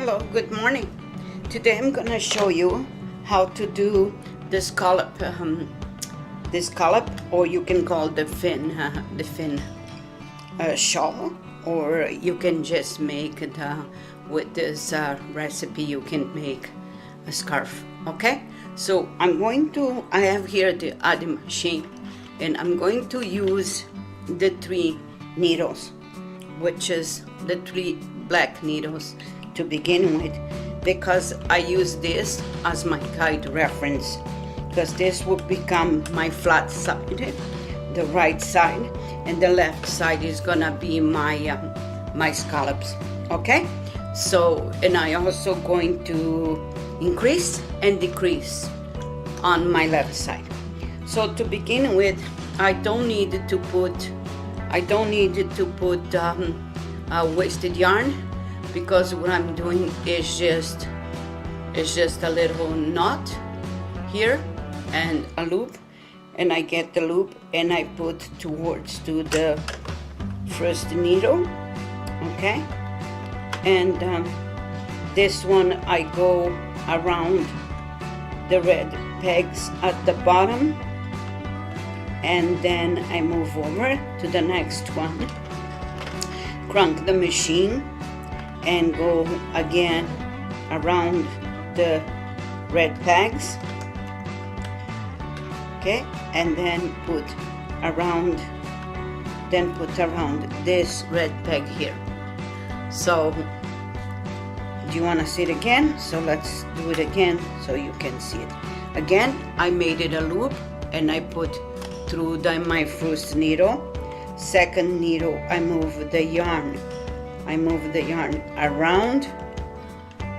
Hello, good morning. Today I'm gonna show you how to do the scallop, or you can call the fin shawl, or you can just make it with this recipe. You can make a scarf. Okay, so I have here the Addi machine, and I'm going to use the 3 needles, which is the 3 black needles to begin with, because I use this as my guide reference, because this will become my flat side, the right side, and the left side is gonna be my scallops. Okay, so, and I also going to increase and decrease on my left side. So to begin with, I don't need to put wasted yarn, because what I'm doing is just a little knot here and a loop, and I get the loop and I put towards to the first needle. Okay, and this one I go around the red pegs at the bottom, and then I move over to the next one, crank the machine and go again around the red pegs. Okay, and then put around this red peg here. So do you want to see it again? So let's do it again so you can see it again. I made it a loop and I put through my first needle. Second needle, I move the yarn around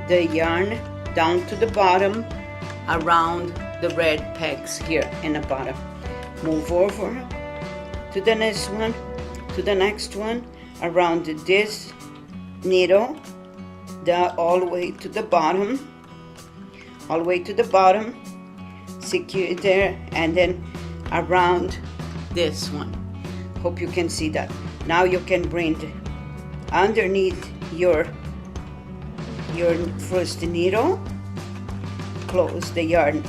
the yarn down to the bottom, around the red pegs here in the bottom. Move over to the next one, around this needle, all the way to the bottom, secure it there, and then around this one. Hope you can see that. Now you can bring underneath your first needle, close the yarn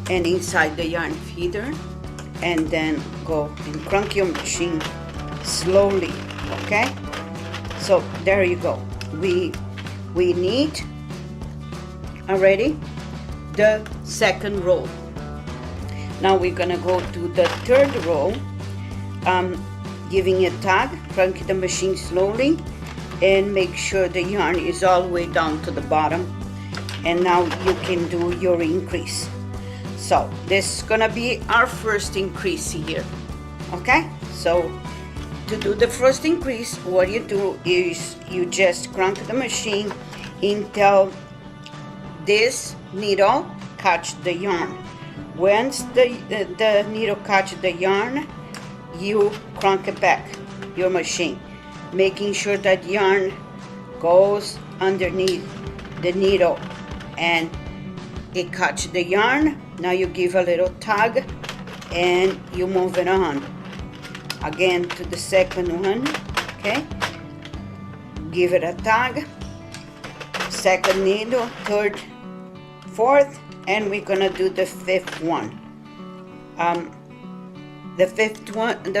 and inside the yarn feeder, and then go and crank your machine slowly. Okay, so there you go. We need already the second row. Now we're gonna go to the third row, giving a tug, crank the machine slowly, and make sure the yarn is all the way down to the bottom. And now you can do your increase. So this is gonna be our first increase here. Okay, so to do the first increase, what you do is you just crank the machine until this needle catch the yarn. Once the needle catch the yarn, you crank it back your machine, making sure that yarn goes underneath the needle and it catch the yarn. Now you give a little tug and you move it on again to the second one. Okay, give it a tug, second needle, third, fourth, and we're gonna do the fifth one. The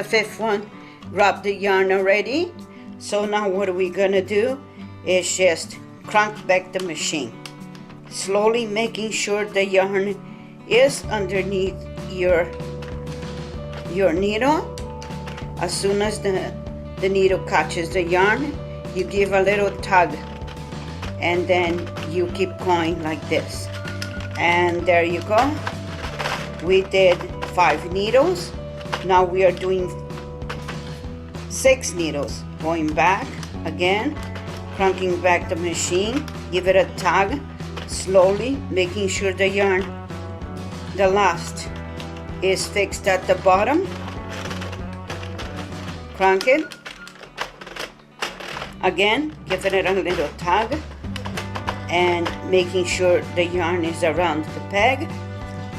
fifth one, wrap the yarn already. So now what are we gonna do is just crank back the machine, slowly making sure the yarn is underneath your needle. As soon as the needle catches the yarn, you give a little tug, and then you keep going like this. And there you go. We did 5 needles. Now we are doing 6 needles. Going back again, cranking back the machine, give it a tug, slowly making sure the yarn, the last, is fixed at the bottom. Crank it. Again, giving it a little tug and making sure the yarn is around the peg.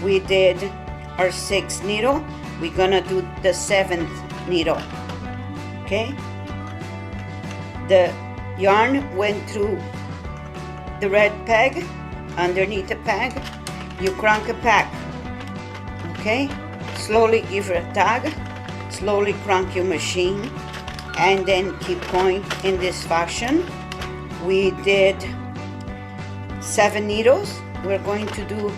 We did our 6th needle. We're gonna do the 7th needle. Okay, the yarn went through the red peg, underneath the peg, you crank it back. Okay, slowly give it a tug, slowly crank your machine, and then keep going in this fashion. We did 7 needles. We're going to do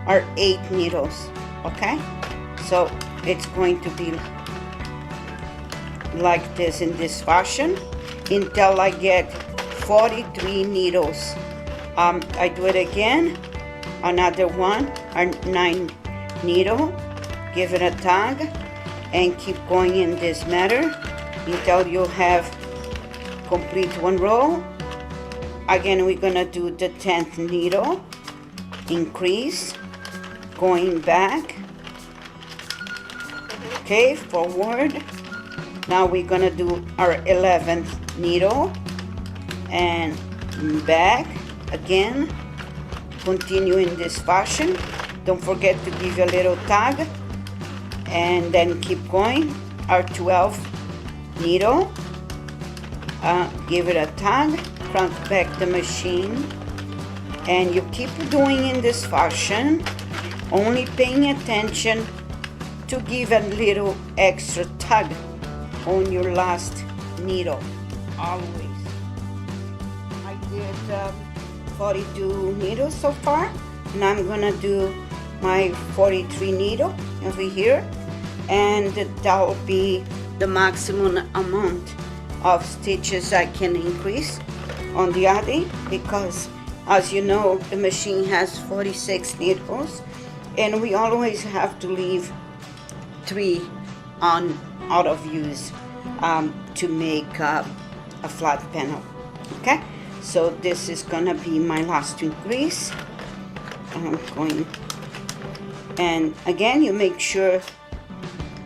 our 8 needles. Okay, so it's going to be like this in this fashion until I get 43 needles. I do it again, another one, or 9 needle, give it a tug, and keep going in this manner until you have complete 1 row. Again, we're gonna do the 10th needle, increase, going back, okay, forward. Now we're gonna do our 11th needle and back again. Continue in this fashion. Don't forget to give a little tug and then keep going. Our 12th needle, give it a tug, crank back the machine, and you keep doing in this fashion, only paying attention to give a little extra tug on your last needle, always. I did 42 needles so far, and I'm gonna do my 43 needle over here, and that will be the maximum amount of stitches I can increase on the Addi, because as you know, the machine has 46 needles, and we always have to leave 3 out of use to make a flat panel. Okay, so this is gonna be my last increase. I'm going, and again, you make sure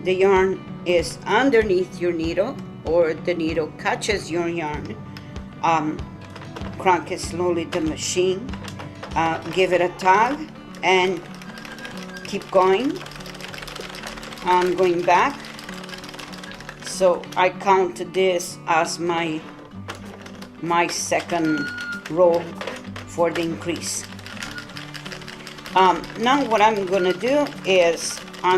the yarn is underneath your needle or the needle catches your yarn. Crank it slowly the machine, give it a tug, and keep going. I'm going back, so I count this as my second row for the increase. Now what I'm gonna do is I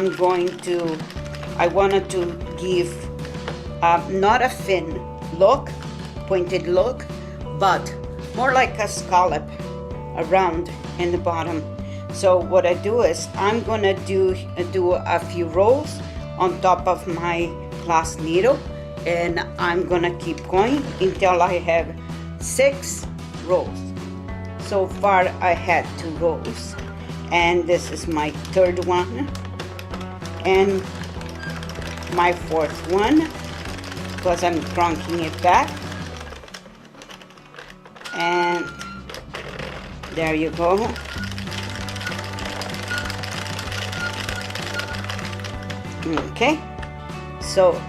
wanted to give not a fin look, pointed look, but more like a scallop around in the bottom. So what I do is I'm gonna do a few rows on top of my last needle, and I'm gonna keep going until I have 6 rows. So far I had 2 rows, and this is my 3rd one and my 4th one, because I'm cranking it back. And there you go. Okay, so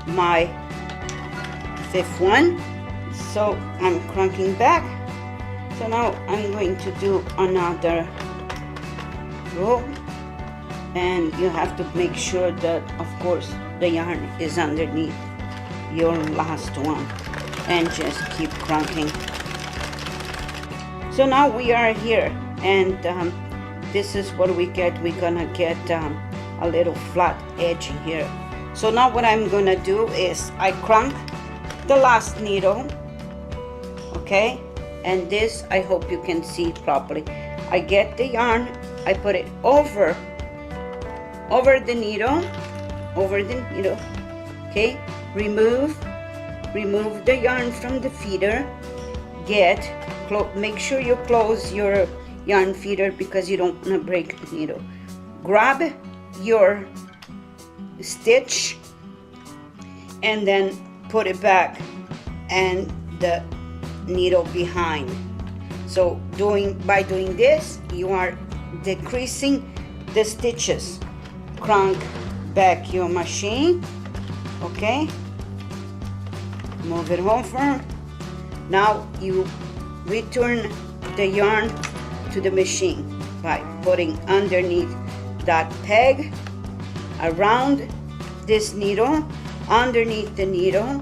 my 5th one, so I'm cranking back. So now I'm going to do another row, and you have to make sure that, of course, the yarn is underneath your last one, and just keep cranking. So now we are here, and this is what we get. We're gonna get a little flat edge here. So now what I'm gonna do is I crank the last needle, okay, and this I hope you can see properly. I get the yarn, I put it over the needle, okay, remove the yarn from the feeder, make sure you close your yarn feeder because you don't want to break the needle. Grab your stitch and then put it back and the needle behind. So by doing this, you are decreasing the stitches. Crank back your machine, okay, move it over. Now you return the yarn to the machine by putting underneath that peg, around this needle, underneath the needle,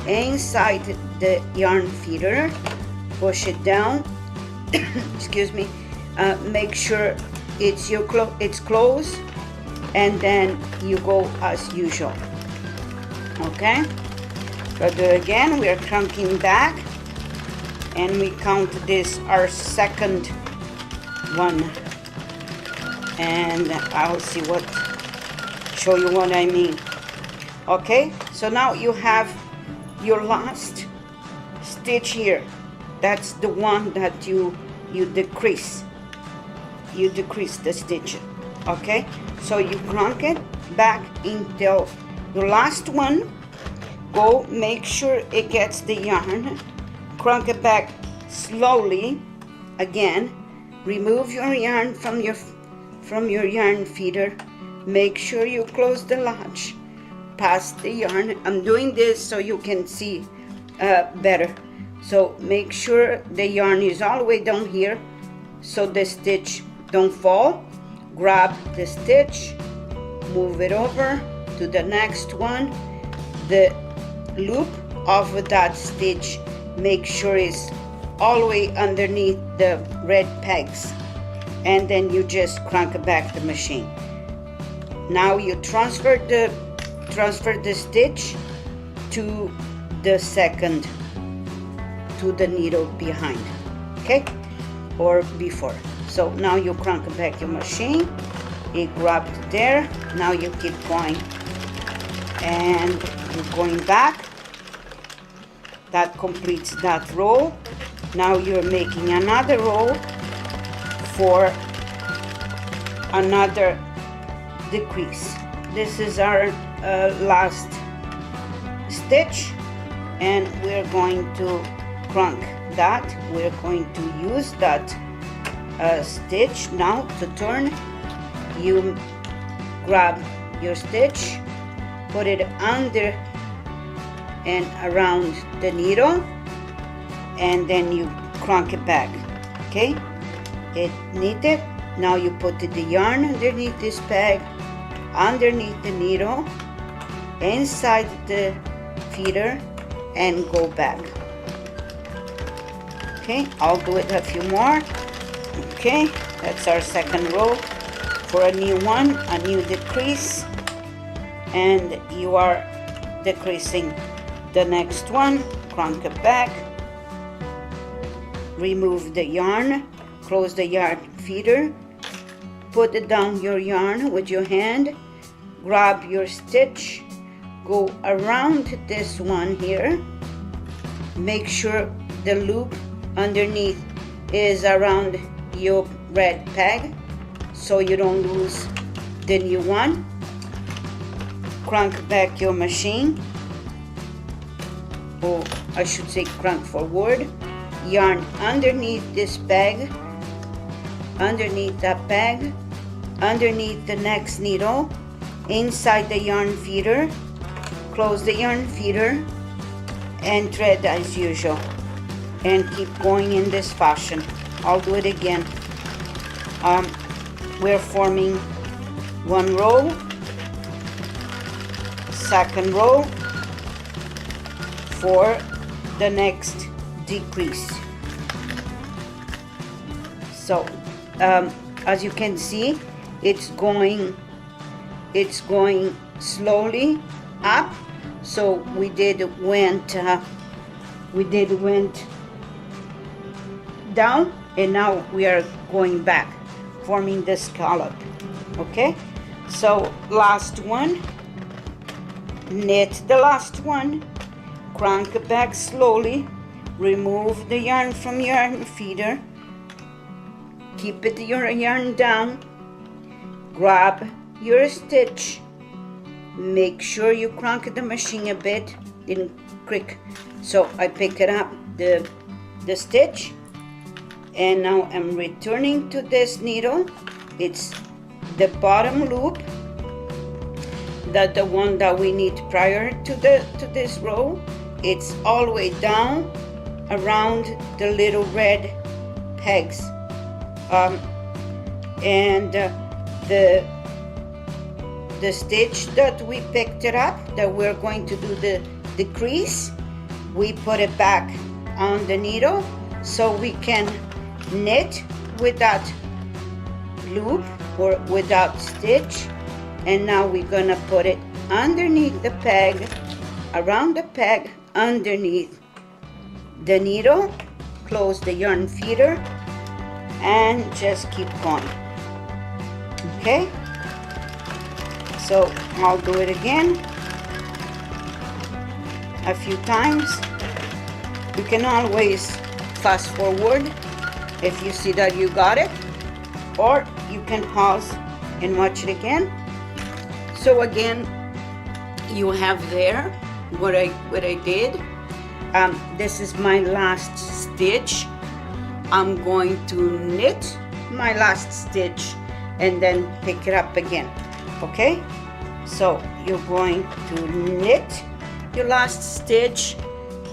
inside the yarn feeder, push it down. Excuse me. Make sure it's closed, and then you go as usual. Okay, so do it again. We are cranking back, and we count this our second one, and I'll show you what I mean. Okay, so now you have your last stitch here. That's the one that you decrease. You decrease the stitch. Okay, so you crank it back until the last one. Go, make sure it gets the yarn. Crank it back slowly again. Remove your yarn from your yarn feeder. Make sure you close the latch. Pass the yarn. I'm doing this so you can see better. So make sure the yarn is all the way down here so the stitch don't fall. Grab the stitch, move it over to the next one. The loop of that stitch, make sure it's all the way underneath the red pegs, and then you just crank back the machine. Now you transfer the stitch to the second, to the needle behind, okay, or before. So now you crank back your machine. It grabbed there. Now you keep going, and you're going back. That completes that row. Now you're making another row for another decrease. This is our last stitch, and we're going to crank that. We're going to use that stitch now to turn. You grab your stitch, put it under and around the needle, and then you crank it back. Okay, it knitted. Now you put the yarn underneath this peg, underneath the needle, inside the feeder, and go back. Okay, I'll do it a few more. Okay, that's our second row for a new one, a new decrease, and you are decreasing the next one. Crank it back, remove the yarn, close the yarn feeder, put it down your yarn with your hand, grab your stitch, go around this one here, make sure the loop underneath is around your red peg so you don't lose the new one. Crank back your machine, or I should say crank forward. Yarn underneath this peg, underneath that peg, underneath the next needle, inside the yarn feeder, close the yarn feeder, and thread as usual, and keep going in this fashion. I'll do it again. We're forming one row, second row for the next decrease. So as you can see, it's going slowly up. So we did went down, and now we are going back, forming the scallop. Okay, so last one, knit the last one, crank back slowly, remove the yarn from your yarn feeder, keep your yarn down, grab your stitch, make sure you crank the machine a bit, didn't creak, so I pick it up the stitch, and now I'm returning to this needle. It's the bottom loop, that the one that we need prior to this row. It's all the way down around the little red pegs, and the stitch that we picked it up, that we're going to do the decrease, we put it back on the needle, so we can knit with that loop or without stitch. And now we're gonna put it underneath the peg, around the peg, underneath the needle, close the yarn feeder, and just keep going. Okay, so I'll do it again a few times. You can always fast forward if you see that you got it, or you can pause and watch it again. So again, you have there what I did. This is my last stitch. I'm going to knit my last stitch and then pick it up again. Okay, so you're going to knit your last stitch,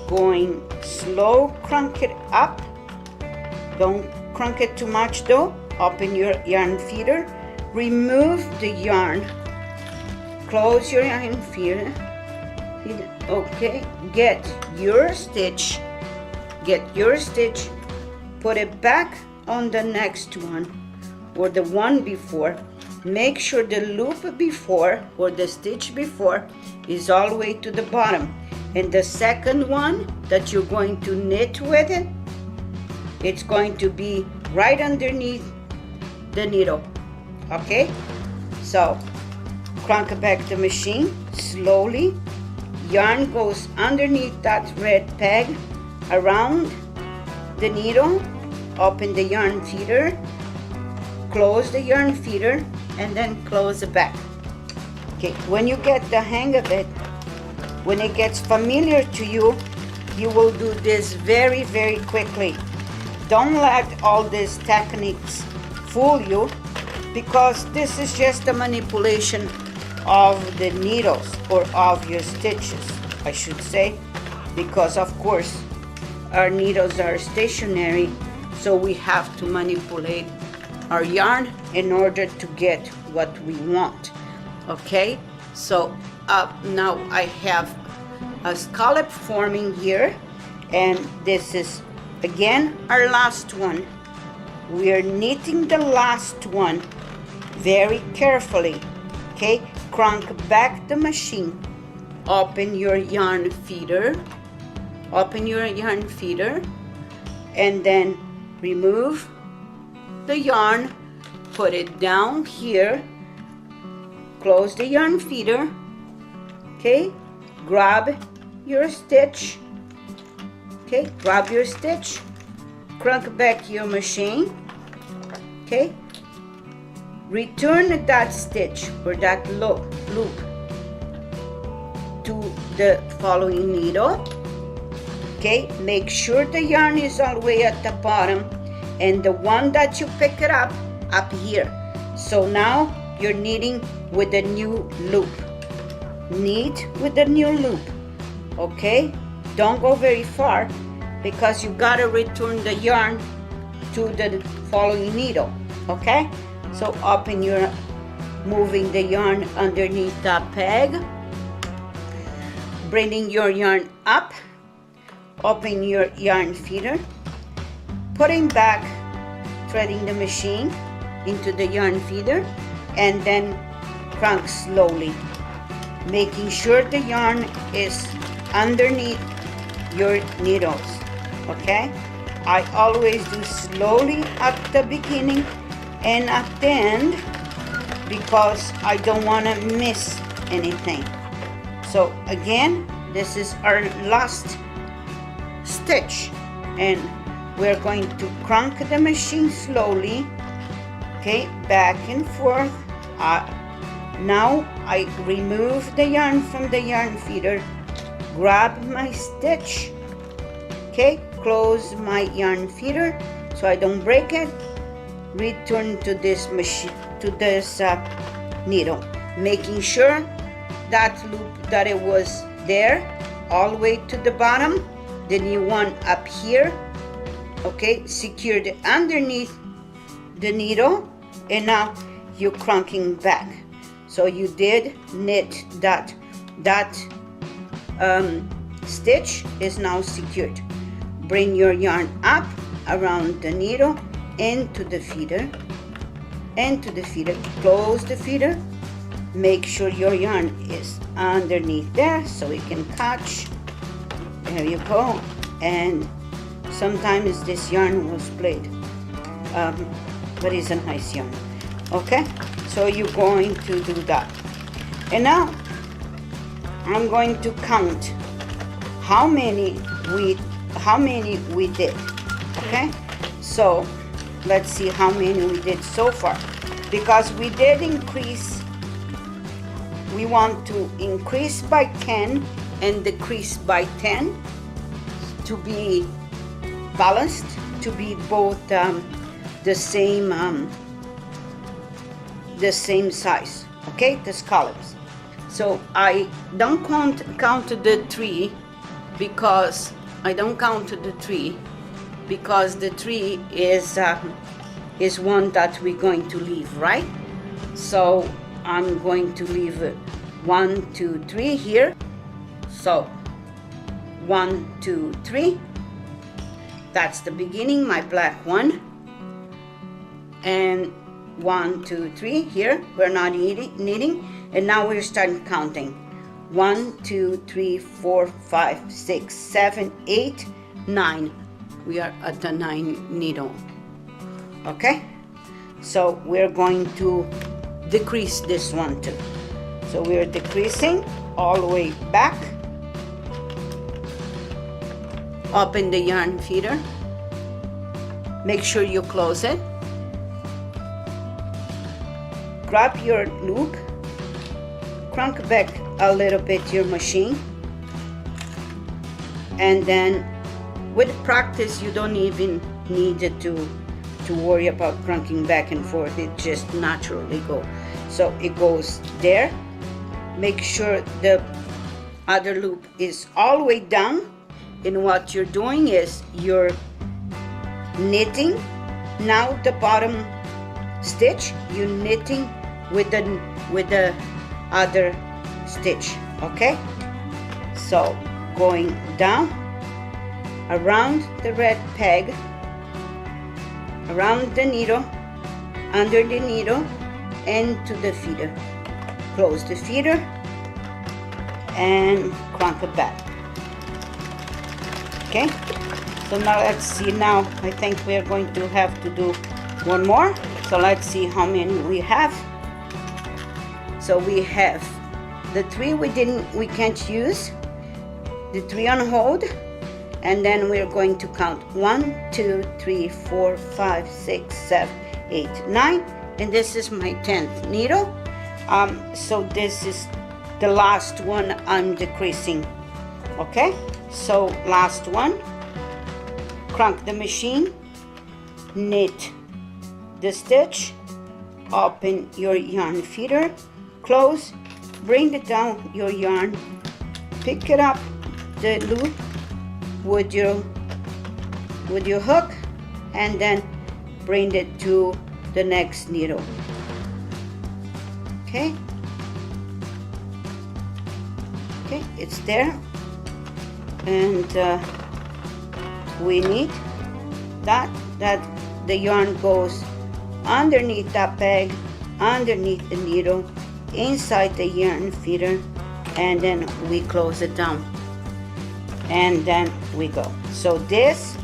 going slow, crunk it up. Don't crunk it too much though. Open your yarn feeder, remove the yarn, close your yarn feeder. Okay, get your stitch, put it back on the next one or the one before. Make sure the loop before or the stitch before is all the way to the bottom, and the second one that you're going to knit with it, it's going to be right underneath the needle. Okay, so crunk back the machine slowly. Yarn goes underneath that red peg, around the needle. Open the yarn feeder, close the yarn feeder, and then close the back. Okay, when you get the hang of it, when it gets familiar to you, you will do this very, very quickly. Don't let all these techniques fool you, because this is just a manipulation of the needles, or of your stitches, I should say, because of course our needles are stationary, so we have to manipulate our yarn in order to get what we want. Okay, so now I have a scallop forming here, and this is again our last one. We are knitting the last one very carefully. Okay, crunk back the machine, open your yarn feeder, and then remove the yarn, put it down here, close the yarn feeder. Okay, grab your stitch. Okay, grab your stitch, crunk back your machine. Okay, return that stitch or that loop to the following needle. Okay, make sure the yarn is all the way at the bottom, and the one that you pick it up here. So now you're knitting with the new loop. Knit with the new loop. Okay, don't go very far, because you gotta return the yarn to the following needle. Okay, so moving the yarn underneath that peg, bringing your yarn up, open your yarn feeder, putting back, threading the machine into the yarn feeder, and then crunk slowly, making sure the yarn is underneath your needles. Okay, I always do slowly at the beginning and at the end, because I don't want to miss anything. So again, this is our last stitch, and we're going to crunk the machine slowly. Okay, back and forth. Now I remove the yarn from the yarn feeder, grab my stitch. Okay, close my yarn feeder so I don't break it. Return to this machine, to this needle, making sure that loop that it was there all the way to the bottom, the new one up here. Okay, secured underneath the needle, and now you're crunking back. So you did knit that stitch is now secured. bring your yarn up around the needle into the feeder, close the feeder, make sure your yarn is underneath there so it can catch. There you go. And sometimes this yarn will split, but it's a nice yarn. Okay, so you're going to do that. And now I'm going to count how many we did. Okay, so let's see how many we did so far, because we did increase. We want to increase by 10 and decrease by 10 to be balanced, to be both the same size. Okay, the scallops. So I don't count the 3 because the 3 is one that we're going to leave, right? So I'm going to leave 1, 2, 3 here. So 1, 2, 3. That's the beginning, my black one. And 1, 2, 3 here. We're not knitting. And now we're starting counting. 1, 2, 3, 4, 5, 6, 7, 8, 9. We are at the 9 needle. Okay? So we're going to decrease this one too. So we're decreasing all the way back. Open the yarn feeder. Make sure you close it. Grab your loop. Crank back a little bit your machine. And then with practice you don't even need to worry about cranking back and forth. It just naturally goes. So it goes there. Make sure the other loop is all the way down. And what you're doing is you're knitting. Now the bottom stitch, you're knitting with the other stitch. Okay, so going down around the red peg, around the needle, under the needle, into the feeder. Close the feeder and crank it back. Okay, so now let's see. Now I think we are going to have to do one more. So let's see how many we have. So we have the 3 we can't use, the 3 on hold, and then we're going to count 1, 2, 3, 4, 5, 6, 7, 8, 9, and this is my 10th needle. So this is the last one I'm decreasing. Okay, so last one. Crank the machine, knit the stitch, open your yarn feeder, close, bring it down your yarn, pick it up the loop with your hook, and then bring it to the next needle. Okay, it's there, and we need that the yarn goes underneath that peg, underneath the needle, inside the yarn feeder, and then we close it down, and then we go. So this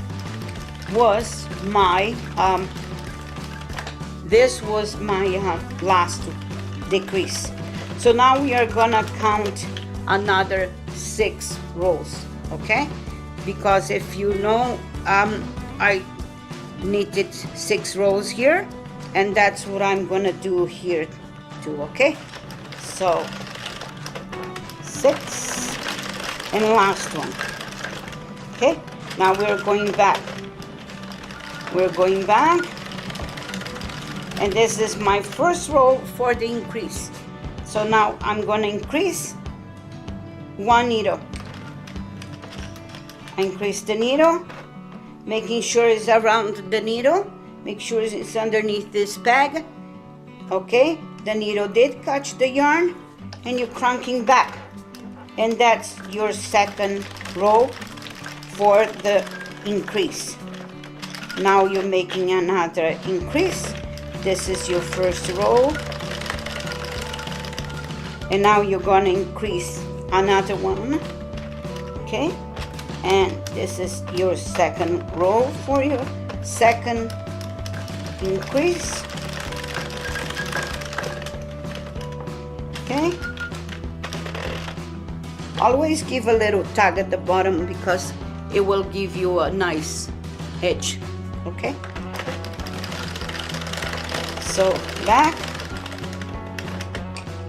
was my last decrease. So now we are gonna count another 6 rows. Okay, because if you know, I knitted 6 rows here, and that's what I'm gonna do here too. Okay, so 6 and last one. Okay, now we're going back, and this is my first row for the increase. So now I'm gonna increase 1 needle. Increase the needle, making sure it's around the needle, make sure it's underneath this peg. Okay, the needle did catch the yarn, and you're cranking back, and that's your second row for the increase. Now you're making another increase. This is your first row, and now you're going to increase another one, okay? And this is your second row for your second increase, okay? Always give a little tug at the bottom because it will give you a nice edge, okay? So back.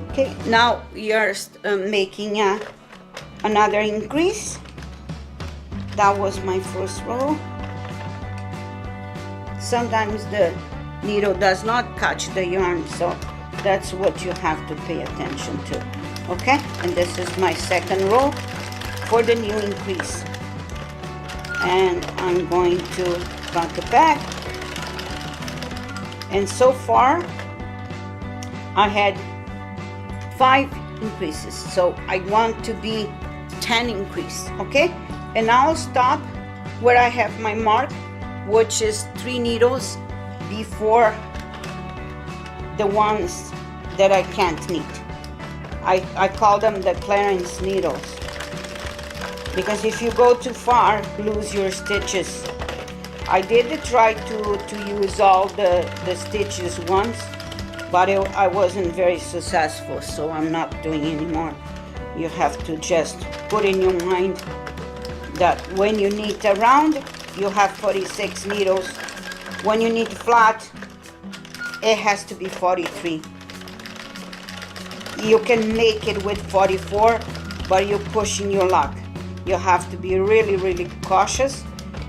Okay, now we are making another increase. That was my first row. Sometimes the needle does not catch the yarn, so that's what you have to pay attention to. Okay, and this is my second row for the new increase. And I'm going to front the back. And so far, I had 5 increases, so I want to be 10 increase, okay? And I'll stop where I have my mark, which is 3 needles before the ones that I can't knit. I call them the clearance needles, because if you go too far, lose your stitches. I did try to use all the stitches once, but I wasn't very successful, so I'm not doing anymore. You have to just put in your mind that when you knit around, you have 46 needles. When you knit flat, it has to be 43. You can make it with 44, but you're pushing your luck. You have to be really, really cautious,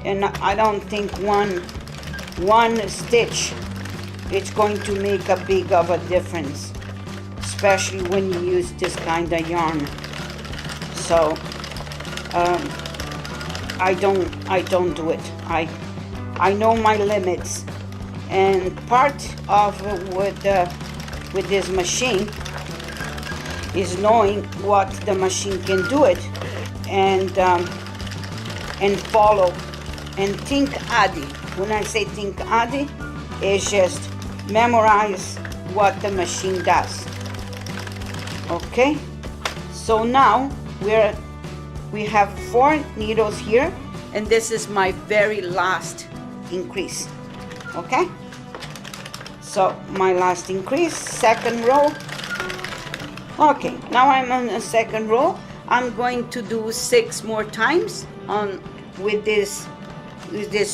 and I don't think one stitch it's going to make a big of a difference, especially when you use this kind of yarn. So I don't do it. I know my limits, and part of with this machine is knowing what the machine can do it, and follow and think Addi. When I say think Addi, it's just memorize what the machine does. Okay, so now we have 4 needles here, and this is my very last increase. Okay, so my last increase, second row. Okay, now I'm on the second row. I'm going to do 6 more times on with this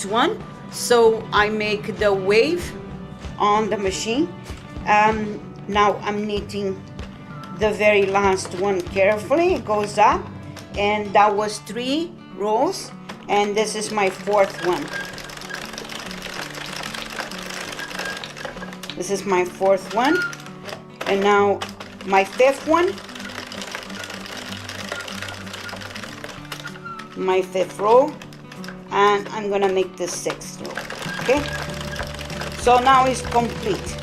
one, so I make the wave on the machine. Now I'm knitting the very last one carefully. It goes up, and that was 3 rows, and this is my 4th one. This is my 4th one, and now my 5th one, my 5th row, and I'm gonna make the 6th row. Okay, so now it's complete,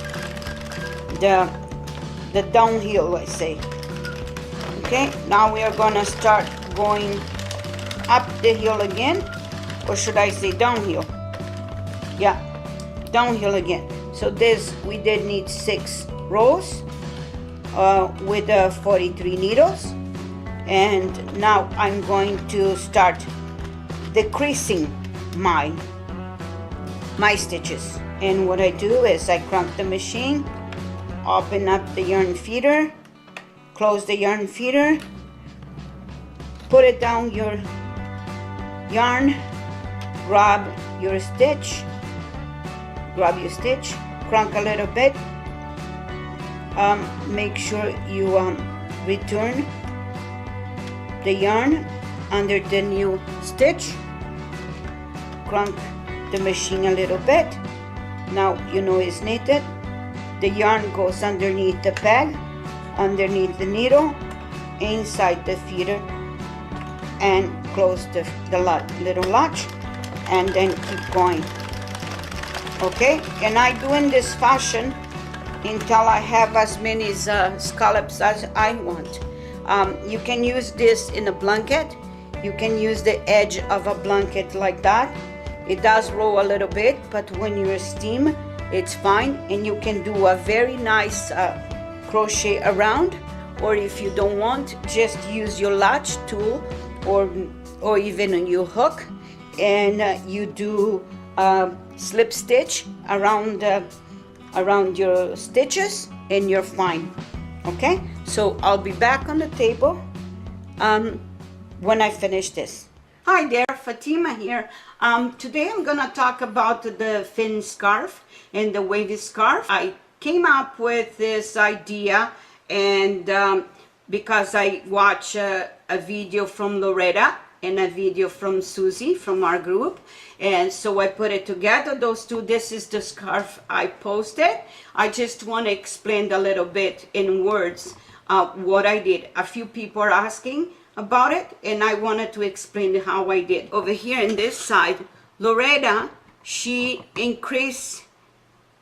the downhill, I say. Okay, now we are gonna start going up the hill again, or should I say downhill? Yeah, downhill again. So this, we did need 6 rows with 43 needles, and now I'm going to start decreasing my stitches. And what I do is I crank the machine, open up the yarn feeder, close the yarn feeder, put it down your yarn, grab your stitch, crank a little bit, make sure you return the yarn under the new stitch, crank the machine a little bit. Now you know it's knitted. The yarn goes underneath the peg, underneath the needle, inside the feeder, and close the little latch, and then keep going. Okay, and I do in this fashion until I have as many scallops as I want. You can use this in a blanket. You can use the edge of a blanket like that. It does roll a little bit, but when you're steam, it's fine. And you can do a very nice crochet around, or if you don't want, just use your latch tool or even your hook, and you do slip stitch around your stitches, and you're fine. Okay, so I'll be back on the table when I finish this. Hi there, Fatima here. Today I'm gonna talk about the fin scarf and the wavy scarf. I came up with this idea, and because I watched a video from Loretta and a video from Susie from our group, and so I put it together, those two. This is the scarf I posted. I just want to explain a little bit in words what I did. A few people are asking about it, and I wanted to explain how I did. Over here in this side, Loretta, she increase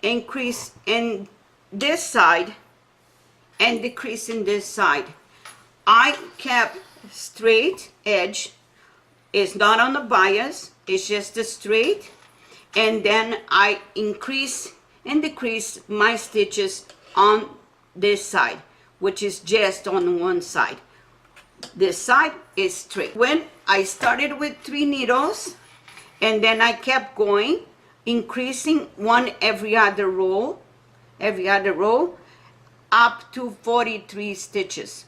in this side and decrease in this side. I kept straight edge. It's not on the bias, it's just a straight, and then I increase and decrease my stitches on this side, which is just on one side. This side is straight. When I started with 3 needles, and then I kept going, increasing one every other row, up to 43 stitches.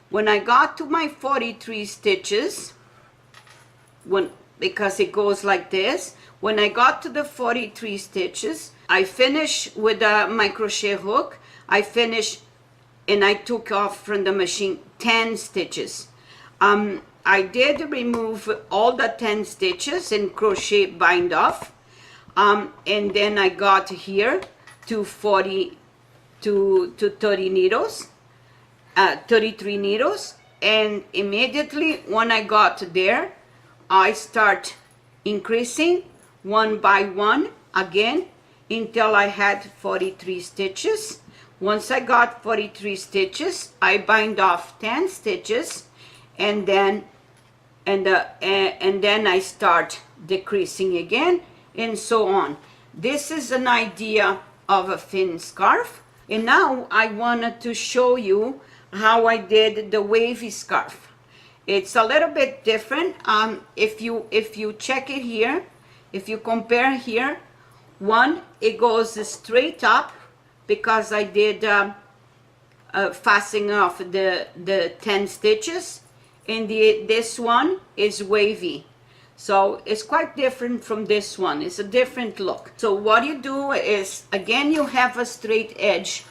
When I got to my 43 stitches, because it goes like this, when I got to the 43 stitches, I finished with my crochet hook. I finished, and I took off from the machine 10 stitches. I did remove all the 10 stitches and crochet bind off, and then I got here to 30 needles, 33 needles, and immediately when I got there, I start increasing one by one again until I had 43 stitches. Once I got 43 stitches, I bind off 10 stitches, and then I start decreasing again, and so on. This is an idea of a fin scarf, and now I wanted to show you how I did the wavy scarf. It's a little bit different. If you check it here, if you compare here, one, it goes straight up because I did fastening off the 10 stitches, and this one is wavy. So it's quite different from this one. It's a different look. So what you do is, again, you have a straight edge.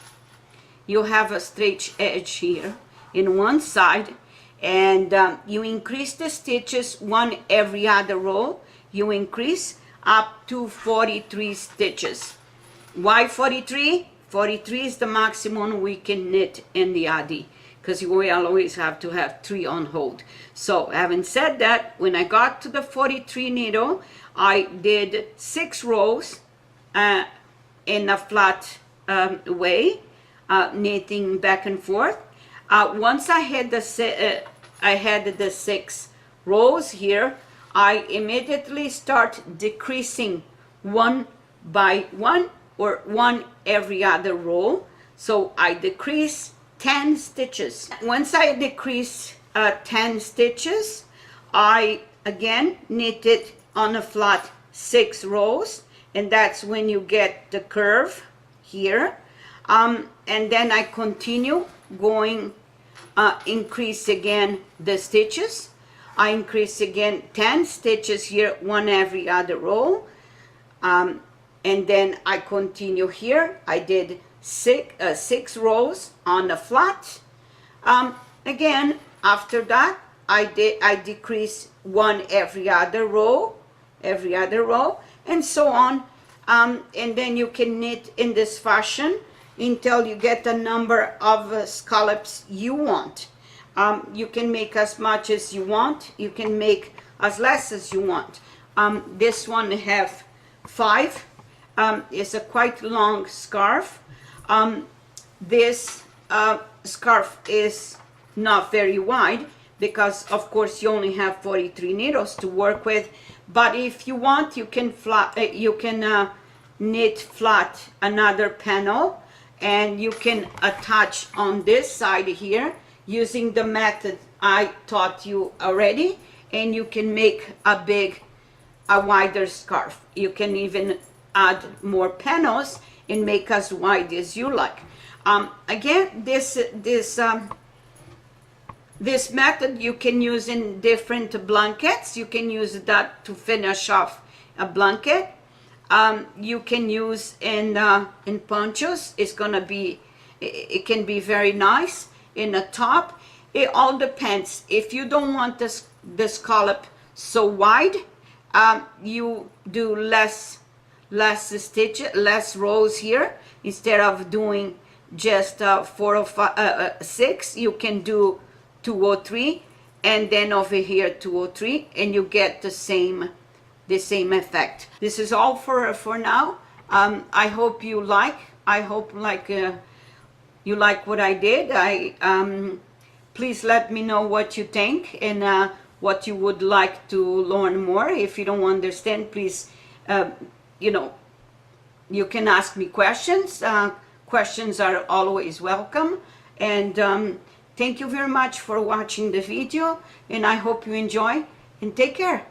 You have a straight edge here in one side, and you increase the stitches one every other row. You increase up to 43 stitches. Why 43? 43 is the maximum we can knit in the Addi, because we always have to have 3 on hold. So having said that, when I got to the 43 needle, I did 6 rows in a flat way, knitting back and forth. Once I had the 6 rows here, I immediately start decreasing one by one, or one every other row. So I decrease 10 stitches. Once I decrease 10 stitches, I again knitted on a flat 6 rows, and that's when you get the curve here. And then I continue going, increase again the stitches. I increase again 10 stitches here, one every other row, and then I continue here. I did 6 rows on the flat. Again, after that, I decrease one every other row, and so on. And then you can knit in this fashion until you get the number of scallops you want. You can make as much as you want. You can make as less as you want. This one have 5. It's a quite long scarf. This scarf is not very wide, because of course you only have 43 needles to work with. But if you want, you can knit flat another panel, and you can attach on this side here using the method I taught you already, and you can make a wider scarf. You can even add more panels and make as wide as you like. Again, this method you can use in different blankets. You can use that to finish off a blanket. You can use in ponchos. It can be very nice in a top. It all depends. If you don't want the scallop so wide, you do less stitches, less rows here. Instead of doing just 4 or 5, 6, you can do 2 or 3, and then over here 2 or 3, and you get the same effect. This is all for now. I hope you like. I hope you like what I did. Please let me know what you think and what you would like to learn more. If you don't understand, please, you can ask me questions. Questions are always welcome. And thank you very much for watching the video, and I hope you enjoy, and take care.